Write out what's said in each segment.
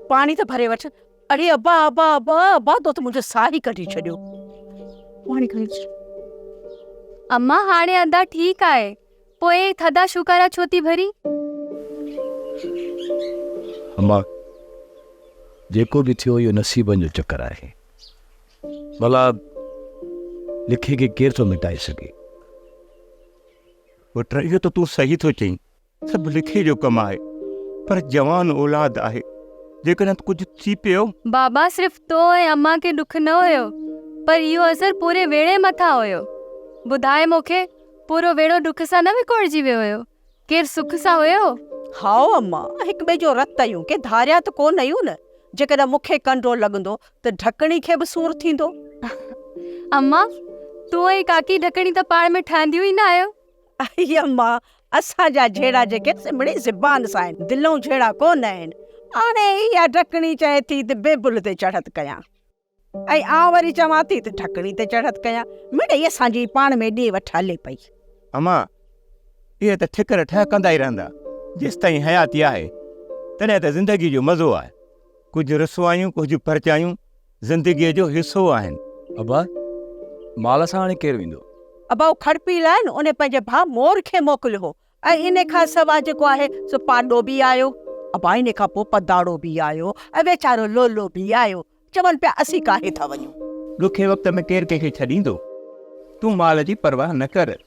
पानी त भरे वठ। अरे अब्बा अब्बा अब्बा अब्बा तो मुंहिंजो साह ई कढी छॾियो। पाणी खणी अच। अम्मा हाणे अदा ठीक आहे, पोइ थदा शुकारा छो थी भरी? अम्मा जेको भी थियो इहो नसीबनि जो चक्कर आहे। भला लिखे के केर थो मिटाए सघे। पुट इहो त तूं सही थो चईं, सभु लिखे जो कमु आहे, पर जवान औलाद आहे, जेकॾहिं कुझु थी पियो। बाबा सिर्फ़ तो ऐं अम्मा के दुख न हुयो, पर इहो असर पूरे वेड़े मथां हुयो। ॿुधाए मूंखे, पूरो वेड़ो दुख सां न विकोड़जी वियो हुयो, केरु सुख सां हुयो? हाओ अम्मा, हिक ॿिए जो रत आहियूं, के धारिया त कोन आहियूं न। जेकॾहिं मूंखे कंडो लॻंदो त ढकणी खे बि सूर थींदो। अम्मा, तूं ऐं काकी ढकणी त पाण में ठहंदियूं ई न आहियो। आई अम्मा, असांजा जहिड़ा जेके सिमड़ी ज़बान सां आहिनि, दिलों जहिड़ा कोन आहिनि। हाणे इहा ढकणी चए थी त बेबुल ते चढ़त कयां, ऐं आउं वरी चवां थी त ढकणी ते चढ़त कयां। मिड़ई असांजी पाण में ॾे वठ हले पई। अम्मा इहे त ठिकर ठह कंदा ई रहंदा, जेसि ताईं हयाती आहे तॾहिं त ज़िंदगी जो मज़ो आहे। कुझु रसवायूं कुझु परचायूं ज़िंदगीअ जो हिसो आहिनि। अब्बा माल सां हाणे केरु वेंदो? अबा खड़पी लाइ न उन पंहिंजे भाउ मोर खे मोकिलियो हो, ऐं इन खां सवाइ जेको आहे सो पाॾो बि आयो। अबा इन खां पोइ पदाड़ो बि आयो, ऐं वेचारो लोलो बि आयो। चवनि पिया असीं काहे था वञूं। ॾुखे वक़्त में केरु कंहिंखे छॾींदो? तूं माल जी परवाह न कर।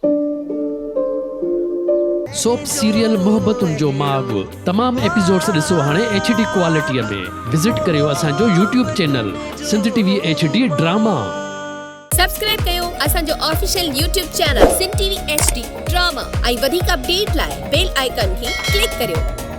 सोप सीरियल मोहब्बतुनि जो माग तमाम एपिसोड्स ॾिसो हाणे HD क्वालिटीअ में। विज़िट करियो असांजो YouTube channel Sindh TV HD drama. Subscribe कयो असांजो official YouTube channel Sindh TV HD drama ऐं वधीक अपडेट लाइ बेल आइकन खे क्लिक करियो।